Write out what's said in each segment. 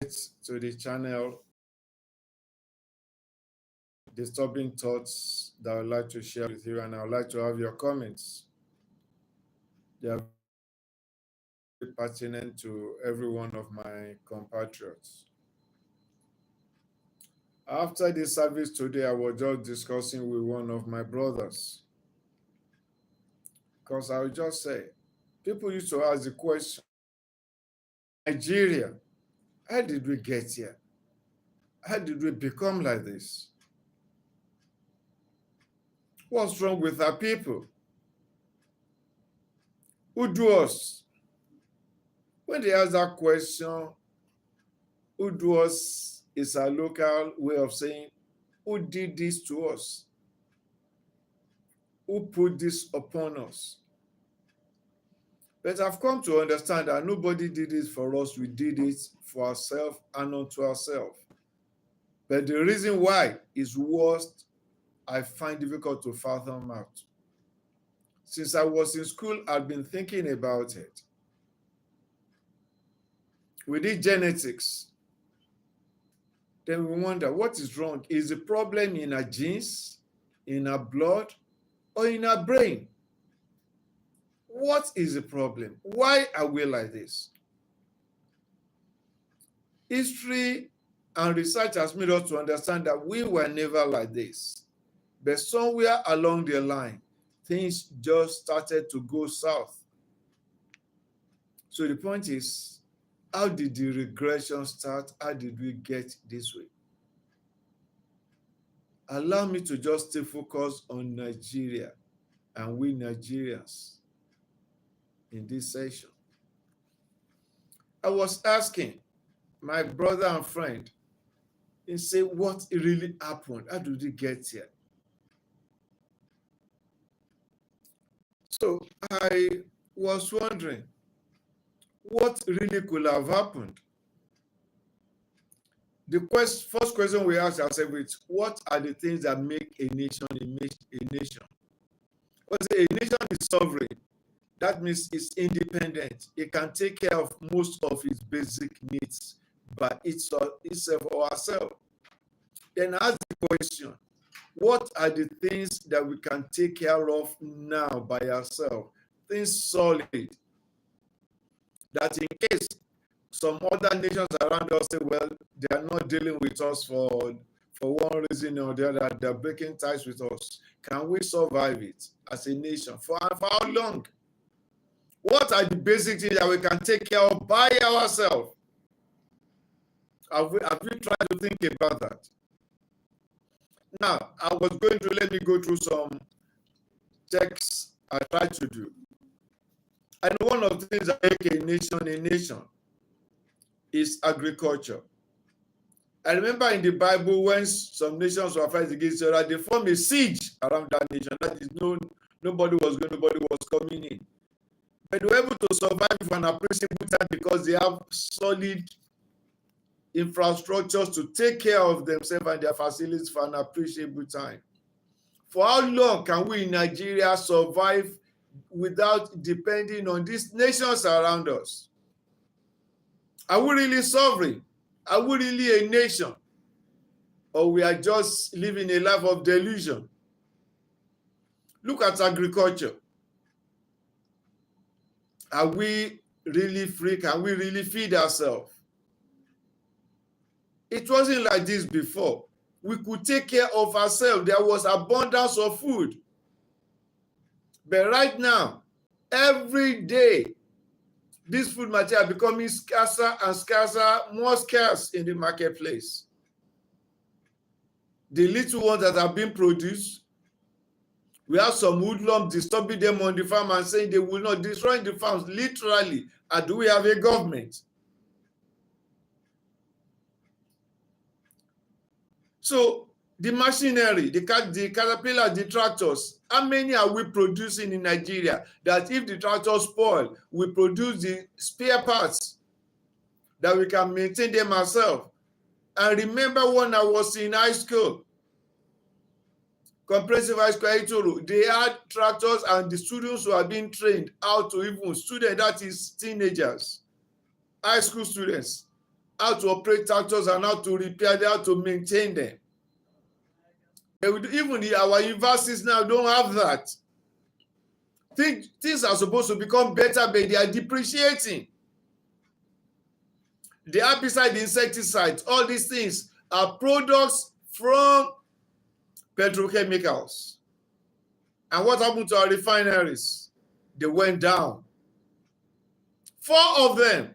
to the channel, disturbing thoughts that I would like to share with you, and I would like to have your comments. They are very pertinent to every one of my compatriots. After the service today, I was just discussing with one of my brothers, because I would just say, people used to ask the question, Nigeria, how did we get here? How did we become like this? What's wrong with our people? Who do us? When they ask that question, who do us is a local way of saying, who did this to us? Who put this upon us? But I've come to understand that nobody did it for us. We did it for ourselves and unto ourselves. But the reason why is what I find difficult to fathom out. Since I was in school, I've been thinking about it. We did genetics. Then we wonder, what is wrong? Is the problem in our genes, in our blood, or in our brain? What is the problem? Why are we like this? History and research has made us to understand that we were never like this. But somewhere along the line, things just started to go south. So the point is, how did the regression start? How did we get this way? Allow me to just stay focused on Nigeria and we Nigerians in this session. I was asking my brother and friend, and say, what really happened? How did we get here? So I was wondering, what really could have happened? The first question we ask ourselves is, what are the things that make a nation a nation? A nation is sovereign. That means it's independent. It can take care of most of its basic needs by itself or herself. Then ask the question, what are the things that we can take care of now by ourselves? Things solid, that in case some other nations around us say, well, they are not dealing with us for one reason or the other, they're breaking ties with us. Can we survive it as a nation? For how long? What are the basic things that we can take care of by ourselves? Have we tried to think about that? Now, I was going to let me go through some checks I tried to do. And one of the things that make a nation is agriculture. I remember in the Bible when some nations were fighting against each other, they formed a siege around that nation. That is, nobody was coming in. But they were able to survive for an appreciable time because they have solid infrastructures to take care of themselves and their facilities for an appreciable time. For how long can we in Nigeria survive without depending on these nations around us? Are we really sovereign? Are we really a nation? Or we are just living a life of delusion? Look at agriculture. Are we really free? Can we really feed ourselves? It wasn't like this before. We could take care of ourselves. There was abundance of food. But right now, every day, this food material are becoming scarcer and scarcer, more scarce in the marketplace. The little ones that have been produced, we have some hoodlums disturbing them on the farm and saying they will not destroy the farms, literally. And do we have a government? So the machinery, the caterpillar, the tractors, how many are we producing in Nigeria that if the tractors spoil, we produce the spare parts that we can maintain them ourselves? And remember when I was in high school, comprehensive high school, Itoro, they had tractors and the students were being trained how to even students, that is teenagers, high school students, how to operate tractors and how to repair them, how to maintain them. Even our universities now don't have that. Things are supposed to become better, but they are depreciating. The herbicide, the insecticides, all these things are products from petrochemicals. And what happened to our refineries? They went down. 4 of them.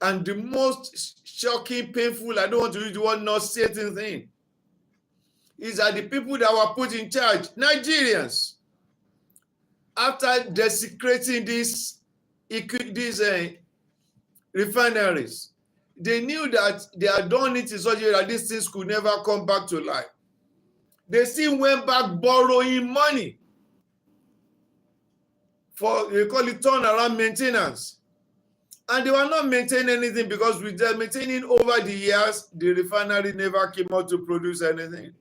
And the most shocking, painful, I don't want to use the word nauseating thing, is that the people that were put in charge, Nigerians, after desecrating these refineries, they knew that they had done it in such a way that these things could never come back to life. They still went back borrowing money for, they call it turnaround maintenance. And they were not maintaining anything, because with them maintaining over the years, the refinery never came out to produce anything.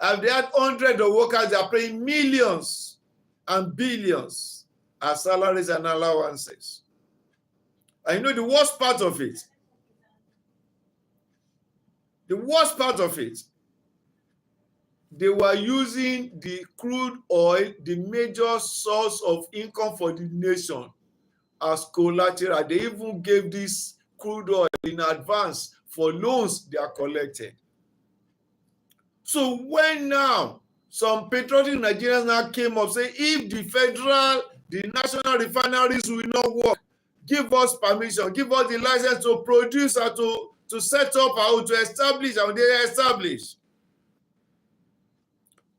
And they had hundreds of workers, they are paying millions and billions as salaries and allowances. And you know the worst part of it? The worst part of it, they were using the crude oil, the major source of income for the nation, as collateral. They even gave this crude oil in advance for loans they are collected. So when now some patriotic Nigerians now came up saying, if the national refineries will not work, give us permission, give us the license to produce and to set up or to establish, and they establish,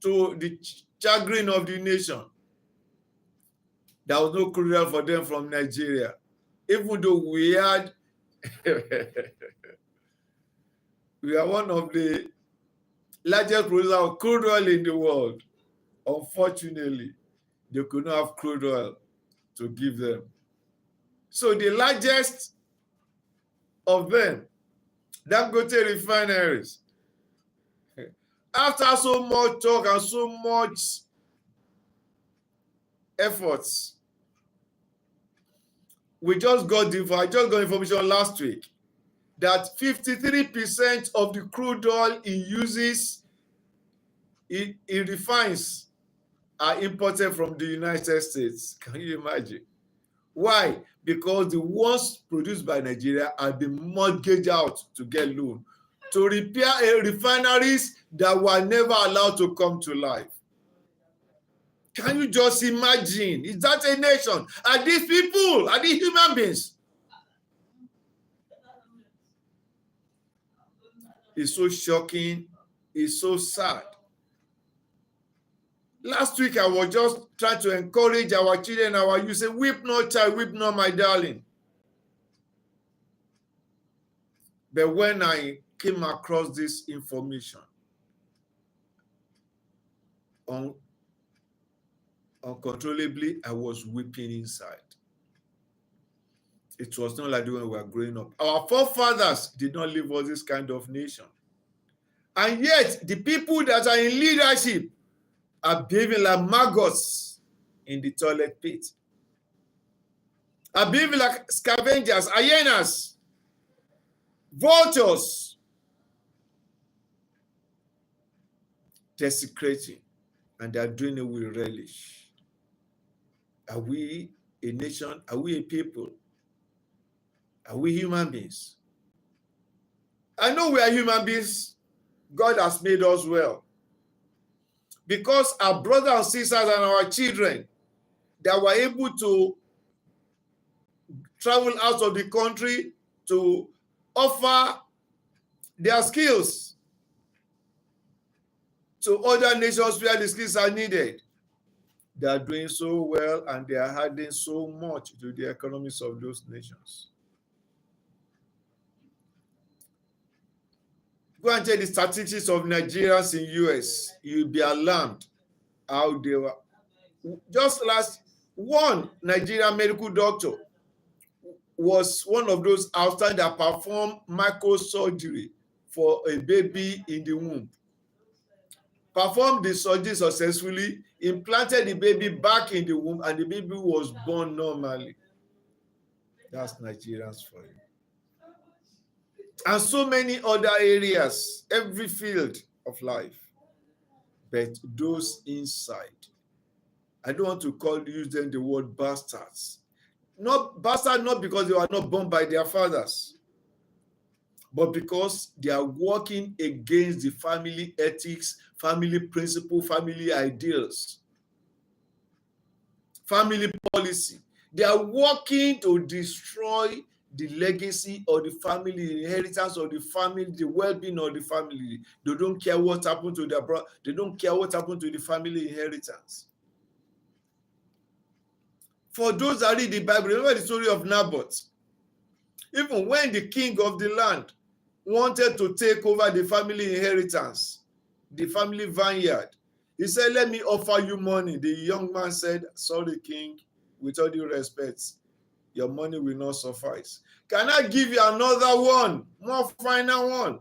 to the chagrin of the nation. There was no crude oil for them from Nigeria, even though we had we are one of the largest producers of crude oil in the world. Unfortunately, they could not have crude oil to give them. So the largest of them, Dangote refineries, after so much talk and so much efforts, I just got information last week that 53% of the crude oil it uses, it refines, are imported from the United States. Can you imagine? Why? Because the ones produced by Nigeria are being mortgaged out to get loan to repair refineries that were never allowed to come to life. Can you just imagine? Is that a nation? Are these people? Are these human beings? It's so shocking. It's so sad. Last week, I was just trying to encourage our children, our youth, say, weep not, child, weep not, my darling. But when I came across this information, uncontrollably, I was weeping inside. It was not like when we were growing up. Our forefathers did not live with this kind of nation. And yet, the people that are in leadership are behaving like maggots in the toilet pit, are behaving like scavengers, hyenas, vultures, desecrating, and they are doing it with relish. Are we a nation? Are we a people? Are we human beings? I know we are human beings. God has made us well. Because our brothers and sisters and our children that were able to travel out of the country to offer their skills to other nations where the skills are needed, they are doing so well and they are adding so much to the economies of those nations. Go and check the statistics of Nigerians in US. You'll be alarmed how they were. Just one Nigerian medical doctor was one of those outstanding that performed microsurgery for a baby in the womb. Performed the surgery successfully, implanted the baby back in the womb, and the baby was born normally. That's Nigerians for you. And so many other areas, every field of life. But those inside, I don't want to use them the word bastards. Not bastard, not because they were not born by their fathers, but because they are working against the family ethics, family principle, family ideals, family policy. They are working to destroy the legacy or the family, inheritance of the family, the well-being of the family. They don't care what happened to their brother. They don't care what happened to the family inheritance. For those that read the Bible, remember the story of Naboth. Even when the king of the land wanted to take over the family inheritance, the family vineyard, he said, let me offer you money. The young man said, sorry, king, with all due respect, your money will not suffice. Can I give you another one, more final one?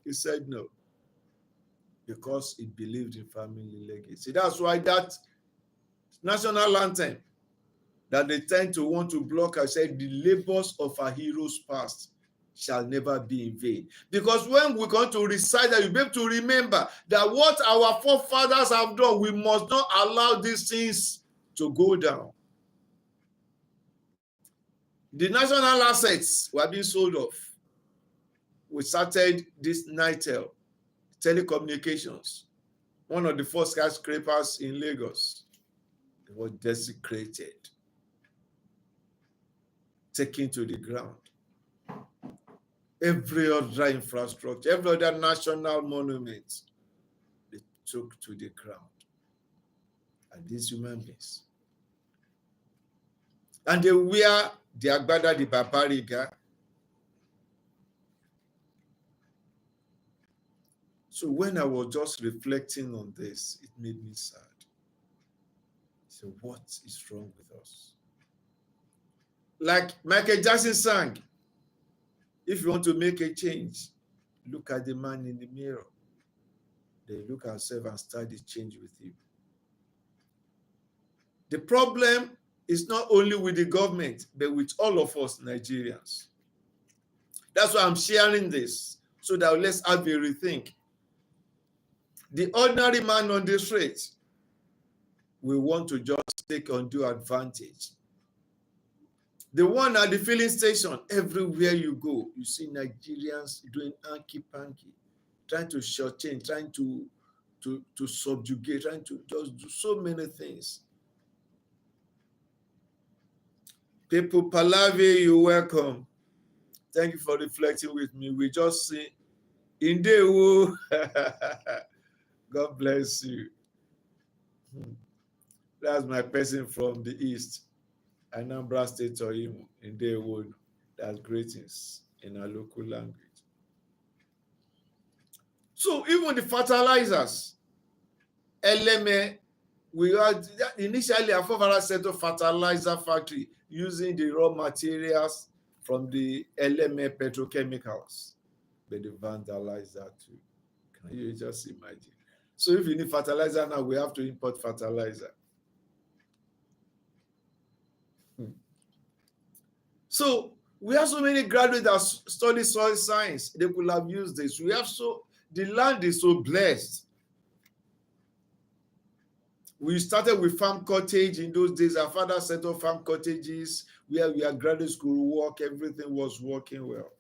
He said no, because he believed in family legacy. That's why that national anthem that they tend to want to block, I said, the labors of our heroes past shall never be in vain. Because when we're going to recite that, you'll be able to remember that what our forefathers have done, we must not allow these things to go down. The national assets were being sold off. We started this NITEL, telecommunications, one of the first skyscrapers in Lagos. It was desecrated, taken to the ground. Every other infrastructure, every other national monument, they took to the ground. And these human beings. And they wear the agbada, the babariga. So when I was just reflecting on this, it made me sad. So what is wrong with us? Like Michael Jackson sang, if you want to make a change, look at the man in the mirror. They look at yourself and start the change with you. The problem is not only with the government, but with all of us Nigerians. That's why I'm sharing this, so that let's have a rethink. The ordinary man on the street will want to just take undue advantage. The one at the filling station, everywhere you go, you see Nigerians doing hanky-panky, trying to shortchange, trying to subjugate, trying to just do so many things. People, Palavi, you're welcome. Thank you for reflecting with me. We just see Indewo. God bless you. That's my person from the east. Anambra State or Imo, Indewo. That's greetings in our local language. So even the fertilizers, LMA, we had initially a forefathers set up fertilizer factory using the raw materials from the LMA petrochemicals, but they vandalized that too. Can you just imagine? So if you need fertilizer now, we have to import fertilizer. So we have so many graduates that study soil science. They could have used this. The land is so blessed. We started with farm cottage in those days. Our father set up farm cottages where we had graduate school work. Everything was working well.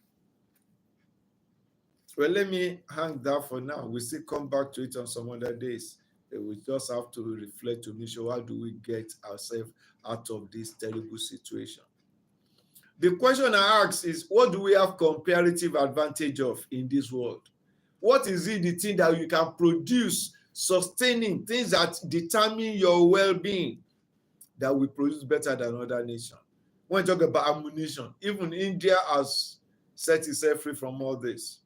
Well, let me hang that for now. We still come back to it on some other days. We just have to reflect to make sure how do we get ourselves out of this terrible situation. The question I ask is, what do we have comparative advantage of in this world? What is it, the thing that you can produce, sustaining, things that determine your well-being, that will produce better than other nations? When you talk about ammunition, even India has set itself free from all this.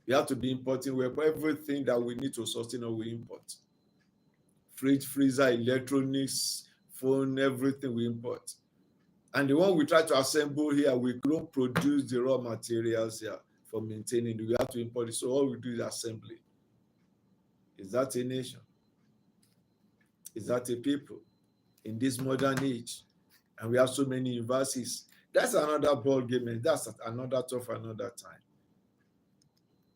We have to be importing everything that we need to sustain, or we import. Fridge, freezer, electronics, phone, everything we import. And the one we try to assemble here, we don't produce the raw materials here for maintaining it. We have to import it. So all we do is assembly. Is that a nation? Is that a people in this modern age? And we have so many universities. That's another ball game, and that's another talk for another time.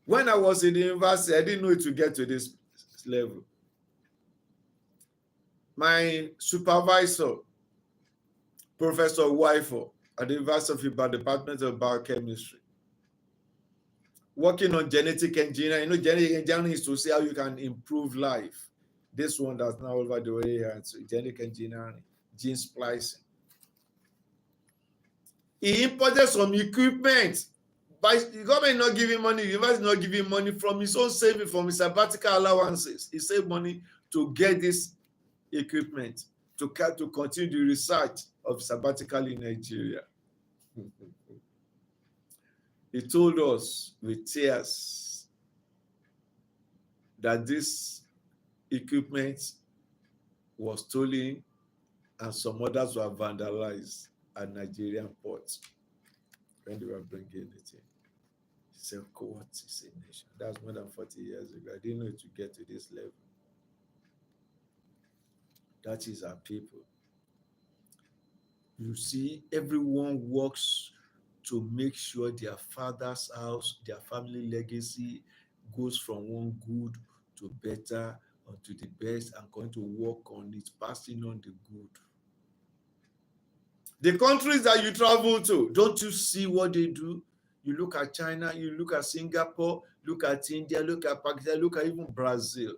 When I was in the university, I didn't know it to get to this level. My supervisor, Professor Wifo, at the University of Ibadan, Department of Biochemistry, working on genetic engineering. You know, genetic engineering is to see how you can improve life. This one that's now over the way here, so genetic engineering, gene splicing. He imported some equipment, but the government not giving money, the university not giving money, from his own saving, from his sabbatical allowances. He saved money to get this equipment to continue the research of sabbatical in Nigeria. He told us with tears that this equipment was stolen and some others were vandalized at Nigerian ports when they were bringing it in. He said, what is a nation? That's more than 40 years ago. I didn't know it would get to this level. That is our people. You see, everyone works to make sure their father's house, their family legacy goes from one good to better or to the best, and going to work on it, passing on the good. The countries that you travel to, don't you see what they do? You look at China, you look at Singapore, look at India, look at Pakistan, look at even Brazil.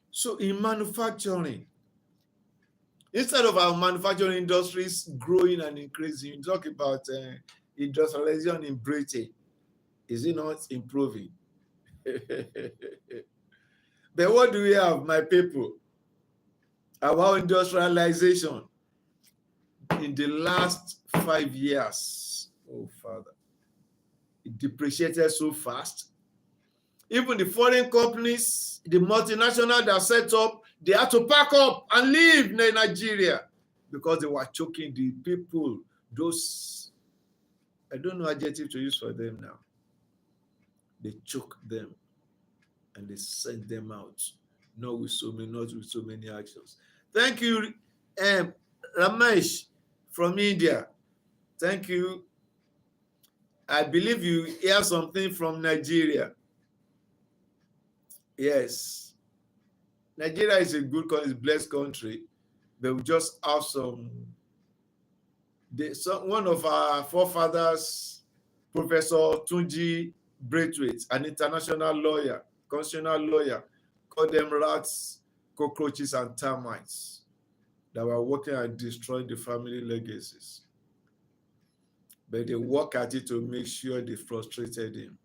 So in manufacturing, instead of our manufacturing industries growing and increasing, you talk about industrialization in Britain. Is it not improving? But what do we have, my people? Our industrialization in the last 5 years, oh Father, it depreciated so fast. Even the foreign companies, the multinational that set up, they had to pack up and leave Nigeria because they were choking the people. Those, I don't know adjective to use for them now. They choke them and they send them out. Not with so many actions. Thank you, Ramesh from India. Thank you. I believe you hear something from Nigeria. Yes. Nigeria is a good country, blessed country, but we just have one of our forefathers, Professor Tunji Braithwaite, an international lawyer, constitutional lawyer, called them rats, cockroaches, and termites that were working at destroying the family legacies. But they work at it to make sure they frustrated him.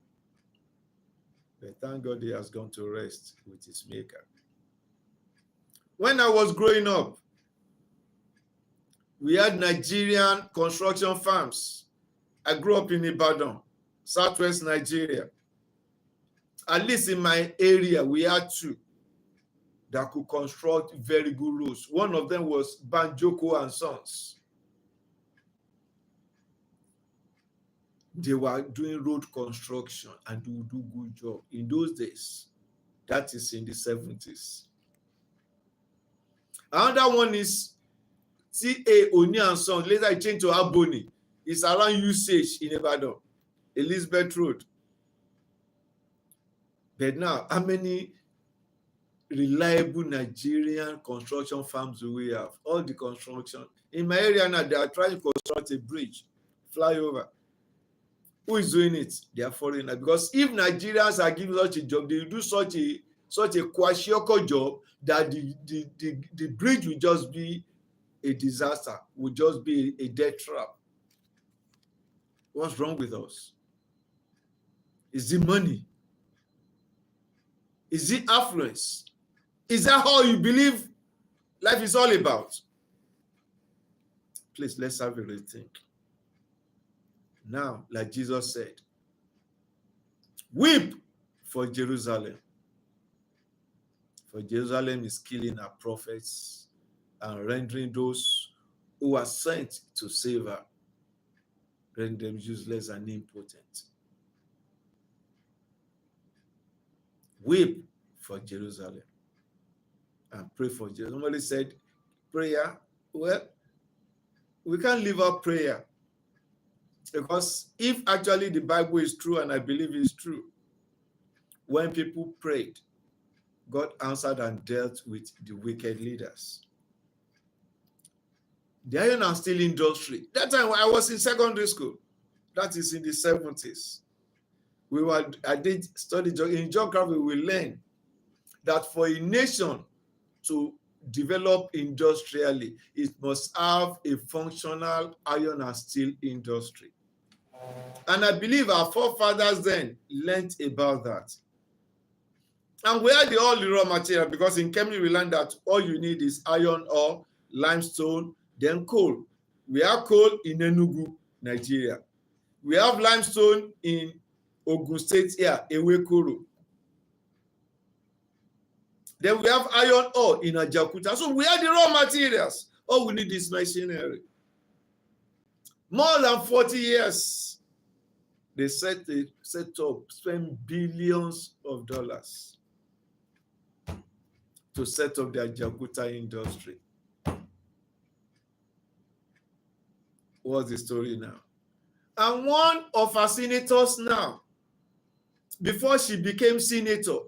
But thank God he has gone to rest with his maker. When I was growing up, we had Nigerian construction firms. I grew up in Ibadan, Southwest Nigeria. At least in my area, we had two that could construct very good roads. One of them was Banjoko and Sons. They were doing road construction and they would do good job. In those days, that is in the 70s. Another one is C.A. Oni and Sons. Later it changed to Aboni. It's around Usage in Ibadan, Elizabeth Road. But now, how many reliable Nigerian construction firms do we have? All the construction. In my area now, they are trying to construct a bridge, flyover. Who is doing it? They are foreigners. Because if Nigerians are given such a job, they will do such a kwashiorkor job that the bridge will just be a disaster, will just be a death trap. What's wrong with us? Is it money? Is it affluence? Is that how you believe life is all about? Please, let's have a rethink. Now, like Jesus said, weep for Jerusalem. For Jerusalem is killing her prophets and rendering those who are sent to save her, render them useless and impotent. Weep for Jerusalem and pray for Jerusalem. Somebody said, prayer, well, we can't leave out prayer, because if actually the Bible is true, and I believe it's true, when people prayed, God answered and dealt with the wicked leaders. The iron and steel industry, that time when I was in secondary school, that is in the 70s, I did study in geography. We learned that for a nation to develop industrially, it must have a functional iron and steel industry. And I believe our forefathers then learned about that. And we had all the raw material, because in chemistry we learned that all you need is iron ore, limestone, then coal. We have coal in Enugu, Nigeria. We have limestone in Ogun State here, Ewekoro. Then we have iron ore in Ajaokuta. So we have the raw materials. All we need is machinery. More than 40 years, they set up, spend billions of dollars to set up the Ajaokuta industry. What's the story now? And one of our senators now, before she became senator,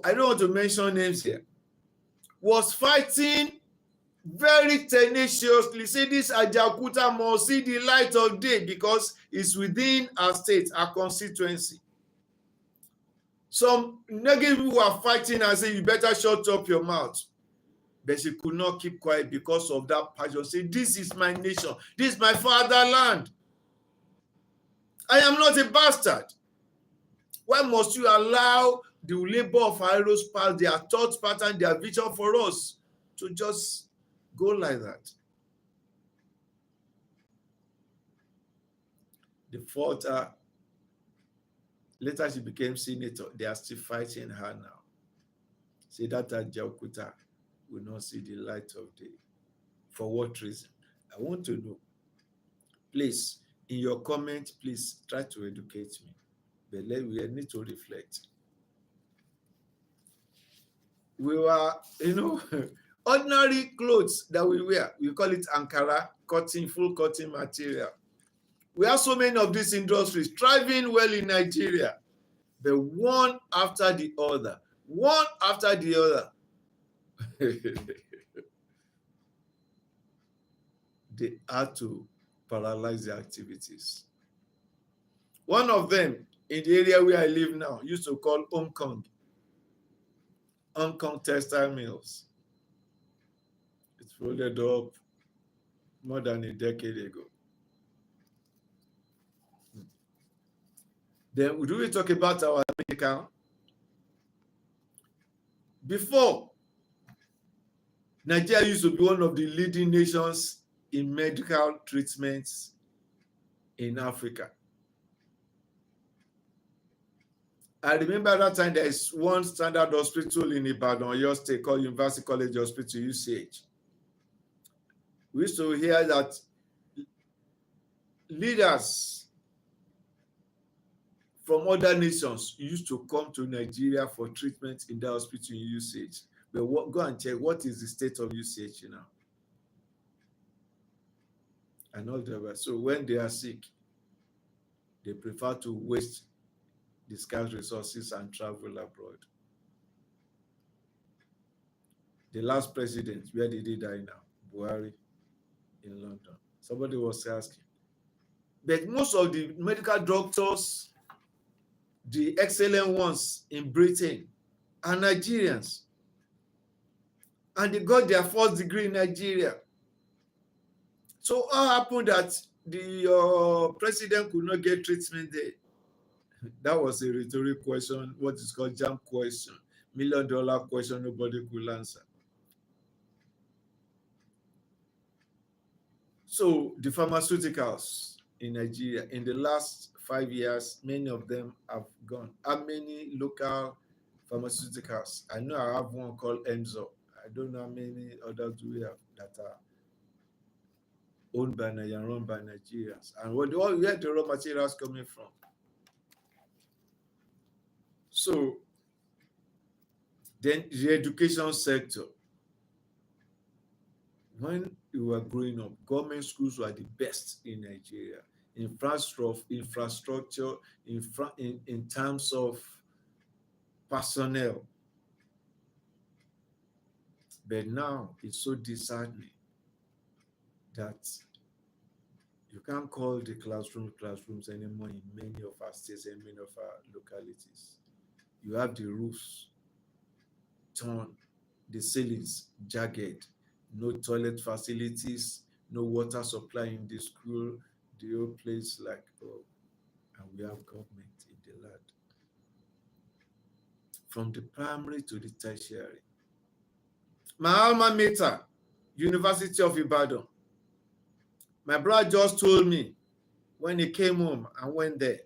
I don't want to mention names here, was fighting very tenaciously, say this Ajaokuta must see the light of day because it's within our state, our constituency. Some negative people were fighting and saying, you better shut up your mouth. But she could not keep quiet because of that passion. Say, this is my nation. This is my fatherland. I am not a bastard. Why must you allow the labor of our heroes pass, their thought pattern, their vision for us to just go like that? The fourth, later she became senator. They are still fighting her now. Say that Ajaokuta will not see the light of day. For what reason? I want to know. Please, in your comment, please try to educate me. But we need to reflect. We were, ordinary clothes that we wear, we call it Ankara, cotton, full cotton material. We have so many of these industries thriving well in Nigeria, but one after the other, they had to paralyze their activities. One of them, in the area where I live now, used to call Hong Kong Textile Mills. It folded up more than a decade ago. Then do we talk about our American? Before, Nigeria used to be one of the leading nations in medical treatments in Africa. I remember that time there is one standard hospital in Ibadan, Oyo State, called University College Hospital, UCH. We used to hear that leaders from other nations used to come to Nigeria for treatment in the hospital in UCH. But go and check what is the state of UCH now. And all the rest. So when they are sick, they prefer to waste the scarce resources and travel abroad. The last president, where did he die now? Buhari in London. Somebody was asking. But most of the medical doctors, the excellent ones in Britain, are Nigerians. And they got their first degree in Nigeria. So what happened that the president could not get treatment there? That was a rhetorical question, what is called jam question, $1 million question nobody could answer. So the pharmaceuticals in Nigeria, in the last 5 years, many of them have gone. How many local pharmaceuticals? I know I have one called Enzo. I don't know how many others do we have that are owned by and run by Nigerians. And where the raw materials coming from? So Then the education sector. When we were growing up, government schools were the best in Nigeria. Infrastructure, in terms of personnel. But now it's so disheartening that you can't call the classrooms anymore in many of our states and many of our localities. You have the roofs torn, the ceilings jagged, no toilet facilities, no water supply in the school, the whole place like, oh, and we have government in the land. From the primary to the tertiary. My alma mater, University of Ibadan. My brother just told me when he came home and went there,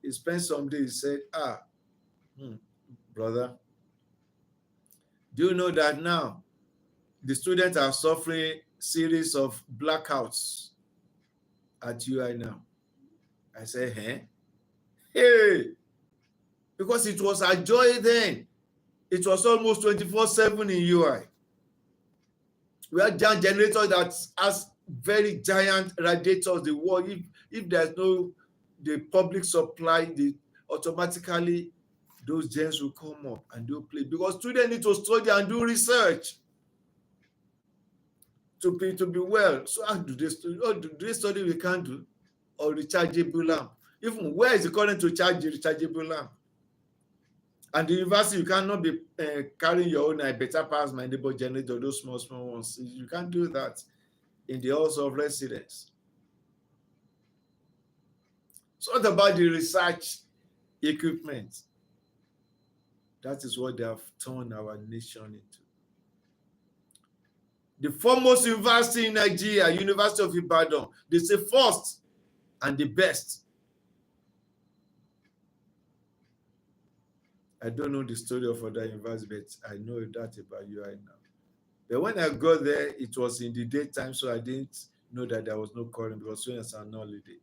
he spent some days, he said, brother, do you know that now the students are suffering series of blackouts at UI now? I said, hey, because it was a joy then. It was almost 24/7 in UI. We had giant generators that has very giant radiators. The wall, if there's no the public supply, automatically those gens will come up and they'll play, because students need to study and do research to be well. So how do they study? Oh, do they study? We can't do, or rechargeable lamp. Even where is the current to charge the rechargeable lamp? And the university, you cannot be carrying your own. I better pass my neighbor generator, those small ones. You can't do that in the halls of residence. So what about the research equipment? That is what they have turned our nation into. The foremost university in Nigeria, University of Ibadan, they say first and the best. I don't know the story of other universities, but I know that about UI now. But when I got there, it was in the daytime, so I didn't know that there was no current because students are on holiday.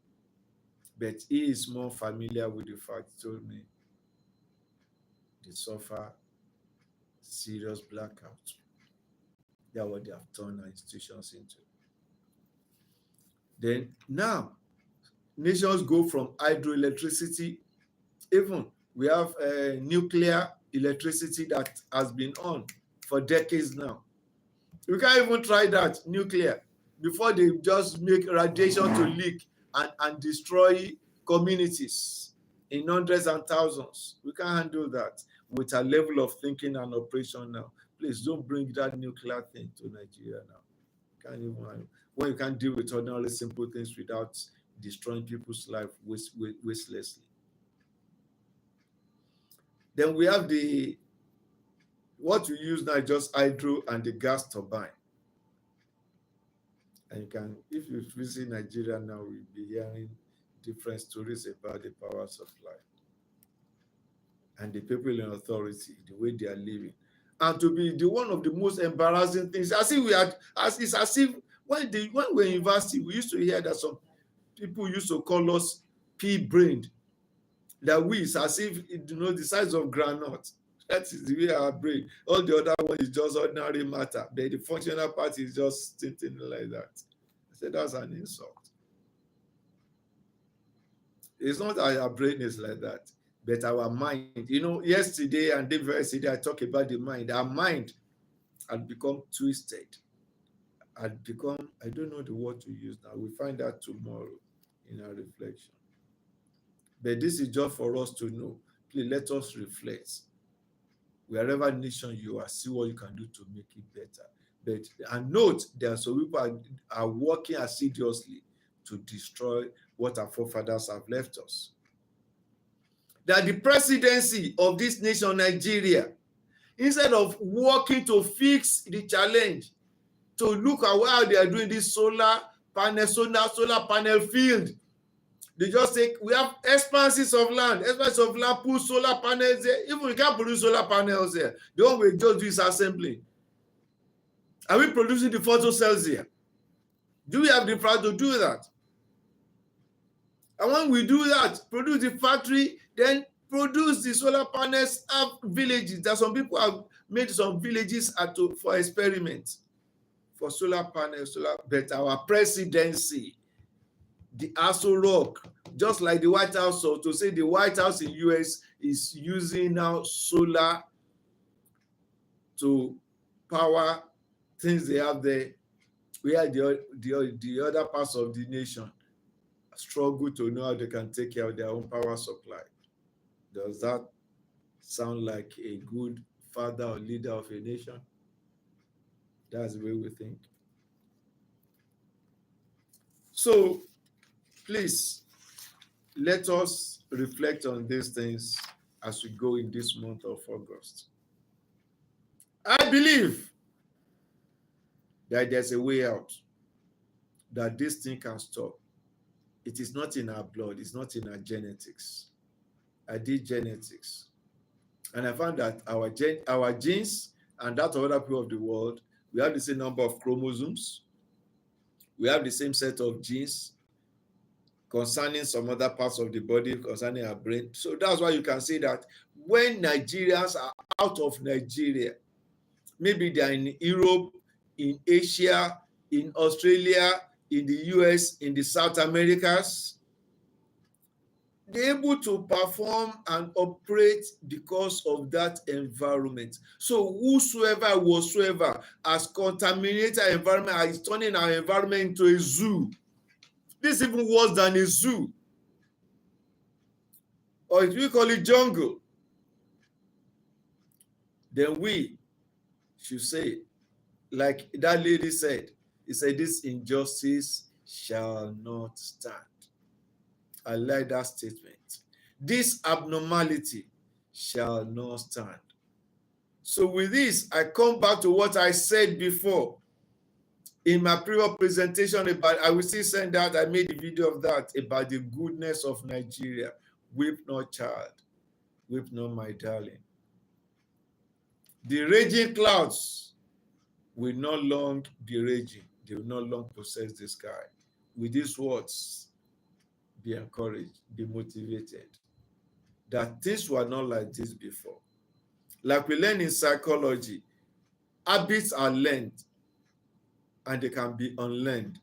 But he is more familiar with the fact. He told me they suffer serious blackout. That's what they have turned our institutions into. Then now, nations go from hydroelectricity, even we have nuclear electricity that has been on for decades now. We can't even try that, nuclear, before they just make radiation to leak and destroy communities in hundreds and thousands. We can't handle that with a level of thinking and operation now. Please don't bring that nuclear thing to Nigeria now. Can't even, when you can't deal with ordinary simple things without destroying people's life wastelessly. Then we have what we use now, just hydro and the gas turbine. And you can, if you visit Nigeria now, we'll be hearing different stories about the power supply and the people in authority, the way they are living. And to be one of the most embarrassing things, as if when we were in university, we used to hear that some people used to call us pea-brained. That we is as if, the size of granite. That is the way our brain. All the other one is just ordinary matter. But the functional part is just sitting like that. I said that's an insult. It's not that our brain is like that, but our mind. Yesterday and day before yesterday, I talked about the mind. Our mind had become twisted. Had become, I don't know the word to use now. We'll find out tomorrow in our reflection. But this is just for us to know. Please let us reflect. Wherever nation you are, see what you can do to make it better. And note, there are some people are working assiduously to destroy what our forefathers have left us. That the presidency of this nation, Nigeria, instead of working to fix the challenge, to look at how they are doing this solar panel field, they just say, we have expanses of land, put solar panels there. Even we can't produce solar panels there. The one we just do is assembly. Are we producing the photo cells here? Do we have the power to do that? And when we do that, produce the factory, then produce the solar panels, have villages. There are some people have made some villages for experiments for solar panels, but our presidency, the Aso Rock, just like the White House, so to say the White House in US is using now solar to power things they have there, where the other parts of the nation struggle to know how they can take care of their own power supply. Does that sound like a good father or leader of a nation? That's the way we think. So please, let us reflect on these things as we go in this month of August. I believe that there's a way out, that this thing can stop. It is not in our blood, it's not in our genetics. I did genetics, and I found that our genes and that of other people of the world, we have the same number of chromosomes, we have the same set of genes concerning some other parts of the body, concerning our brain. So that's why you can see that when Nigerians are out of Nigeria, maybe they are in Europe, in Asia, in Australia, in the US, in the South Americas, they're able to perform and operate because of that environment. So whatsoever has contaminated our environment is turning our environment into a zoo. This is even worse than a zoo. Or if we call it jungle, then we should say, like that lady said, he said, this injustice shall not stand. I like that statement. This abnormality shall not stand. So with this, I come back to what I said before in my previous presentation about, I will still send that, I made a video of that, about the goodness of Nigeria. Weep not, child. Weep not, my darling. The raging clouds will not long be raging. They will not long possess the sky. With these words, be encouraged, be motivated, that things were not like this before. Like we learn in psychology, habits are learned and they can be unlearned.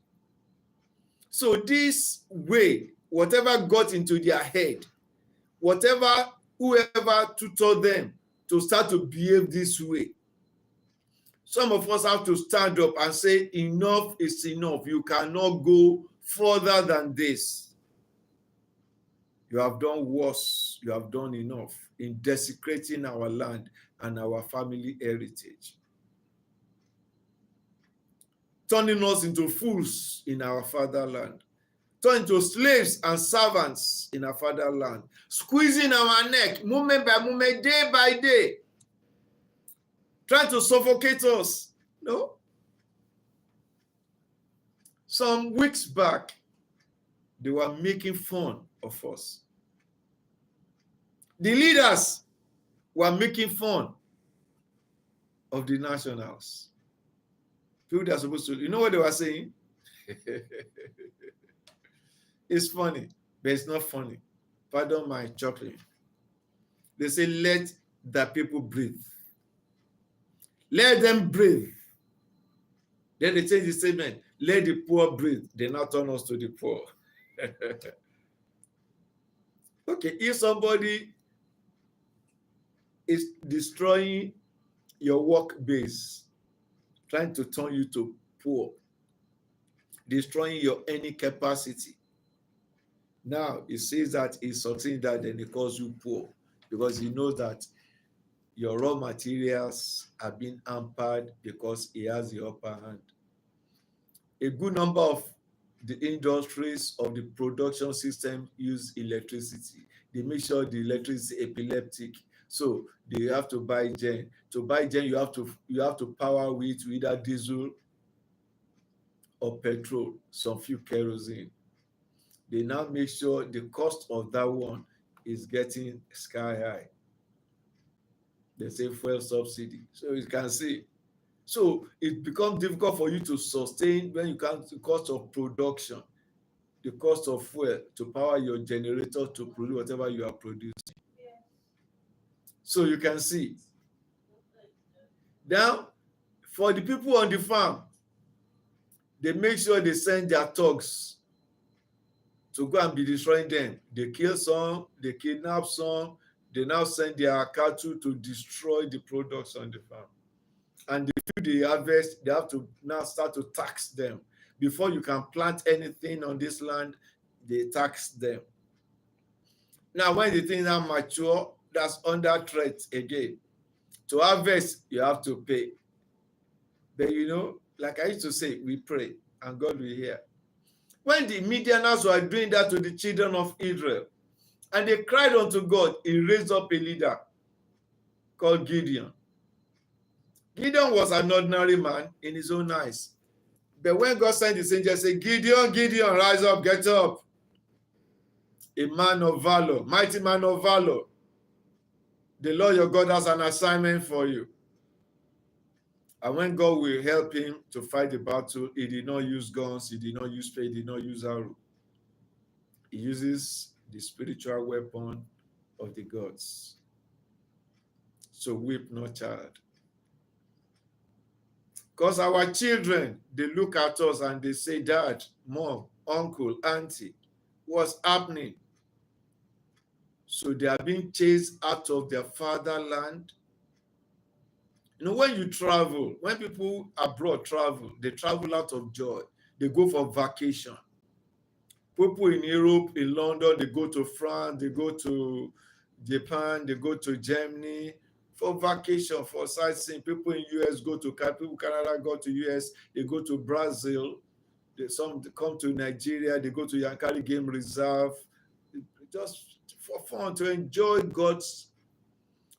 So this way, whatever got into their head, whoever tutored them to start to behave this way, some of us have to stand up and say, enough is enough. You cannot go further than this. You have done worse. You have done enough in desecrating our land and our family heritage, turning us into fools in our fatherland, turning into slaves and servants in our fatherland, squeezing our neck moment by moment, day by day, trying to suffocate us. No? Some weeks back, they were making fun of us. The leaders were making fun of the nationals. People that are supposed to, you know what they were saying? It's funny, but it's not funny. Pardon my chuckling. They say, let the people breathe. Let them breathe. Then they change the statement, let the poor breathe. They now turn us to the poor. Okay, if somebody is destroying your work base, trying to turn you to poor, destroying your earning capacity, now he says that he's succeeding that, then he calls you poor, because he knows that your raw materials are being hampered because he has the upper hand. A good number of the industries of the production system use electricity. They make sure the electricity is epileptic, so they have to buy gen. To buy gen, you have to power with either diesel or petrol, some few kerosene. They now make sure the cost of that one is getting sky high. They say fuel subsidy. So you can see. So it becomes difficult for you to sustain when you count the cost of production, the cost of fuel to power your generator to produce whatever you are producing. So you can see. Now, for the people on the farm, they make sure they send their thugs to go and be destroying them. They kill some, they kidnap some, they now send their cattle to destroy the products on the farm. And the field they harvest, they have to now start to tax them. Before you can plant anything on this land, they tax them. Now, when the things are mature, that's under threat again. To harvest, you have to pay. But you know, like I used to say, we pray and God will hear. When the Midianites were doing that to the children of Israel, and they cried unto God, he raised up a leader called Gideon. Gideon was an ordinary man in his own eyes. But when God sent his angel, say, Gideon, Gideon, rise up, get up. A man of valor, mighty man of valor. The Lord your God has an assignment for you. And when God will help him to fight the battle, he did not use guns, he did not use spear, he did not use arrow. He uses the spiritual weapon of the gods. So weep not, child. Because our children, they look at us and they say, Dad, Mom, Uncle, Auntie, what's happening? So they are being chased out of their fatherland. You know, when you travel, when people abroad travel, they travel out of joy. They go for vacation. People in Europe, in London, they go to France, they go to Japan, they go to Germany for vacation, for sightseeing. People in US go to people Canada go to US, they go to Brazil, some come to Nigeria, they go to Yankari Game Reserve, just for fun, to enjoy God's.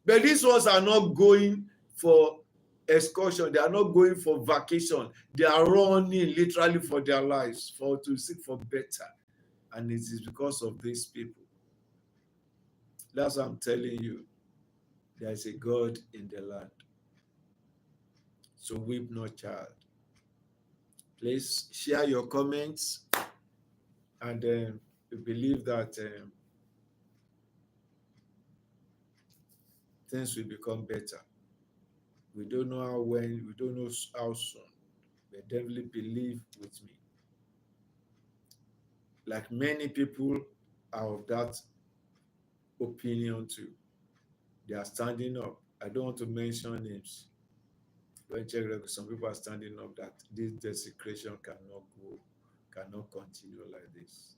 But these ones are not going for excursion, they are not going for vacation, they are running literally for their lives, to seek for better. And it is because of these people. That's what I'm telling you. There is a God in the land. So weep not, child. Please share your comments, and we believe that things will become better. We don't know how when, we don't know how soon, but definitely believe with me. Like many people are of that opinion too. They are standing up. I don't want to mention names. When check, some people are standing up that this desecration cannot continue like this.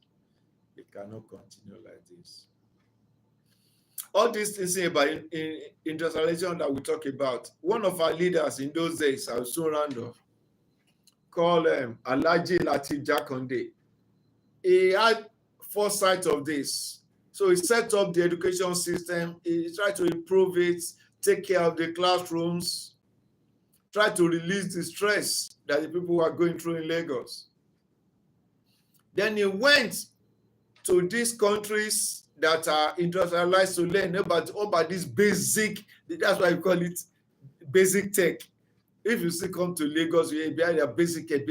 It cannot continue like this. All these things about in industrialization that we talk about, one of our leaders in those days, I will soon round off, called Alhaji Lateef Jakonde. He had foresight of this. So he set up the education system. He tried to improve it, take care of the classrooms, try to release the stress that the people were going through in Lagos. Then he went to these countries that are industrialized to learn about this basic, that's why we call it basic tech. If you still come to Lagos, you hear their basic tech.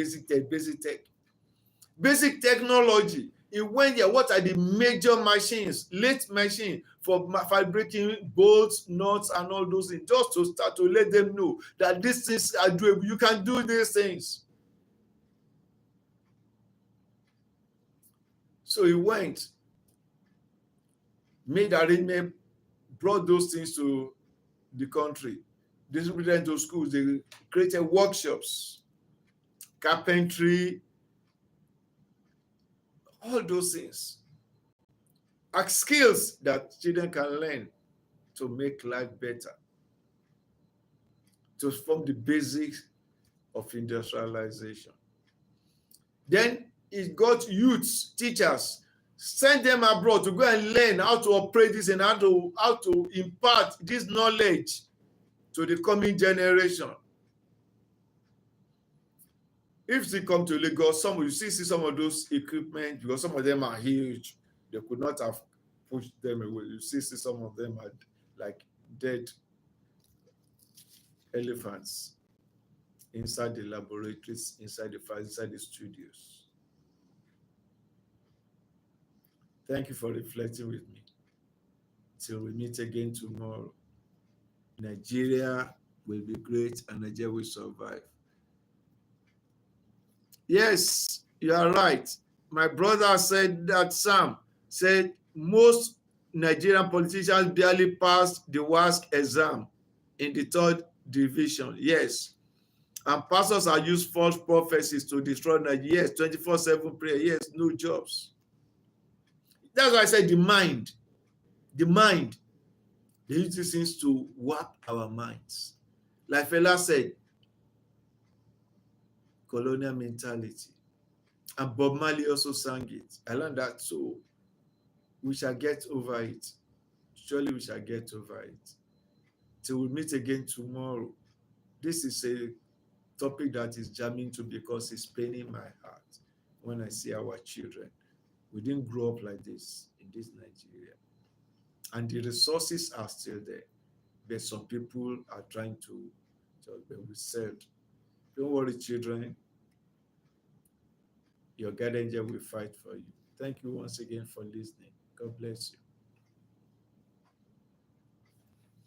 Basic technology. He went there, what are the major machines, late machine for fabricating bolts, nuts, and all those things, just to start to let them know that these things are doable. You can do these things. So he went, made arrangement, brought those things to the country, distributed into schools. They created workshops, carpentry, all those things are skills that children can learn to make life better, to form the basics of industrialization. Then it got youths, teachers, send them abroad to go and learn how to operate this and how to impart this knowledge to the coming generation. If they come to Lagos, you see some of those equipment, because some of them are huge. They could not have pushed them away. You see some of them are like dead elephants inside the laboratories, inside the studios. Thank you for reflecting with me. Till we meet again tomorrow. Nigeria will be great and Nigeria will survive. Yes, you are right. My brother said that Sam said most Nigerian politicians barely passed the WASC exam in the third division. Yes. And pastors are used false prophecies to destroy Nigeria. Yes, 24/7 prayer. Yes, no jobs. That's why I said the mind. The mind. They use these things to warp our minds. Like Fela said, colonial mentality. And Bob Marley also sang it. I learned that. So we shall get over it. Surely we shall get over it. Till we meet again tomorrow. This is a topic that is jamming to because it's paining my heart when I see our children. We didn't grow up like this in this Nigeria. And the resources are still there. But some people are trying to, but we said, don't worry, children, your guardian angel will fight for you. Thank you once again for listening. God bless you.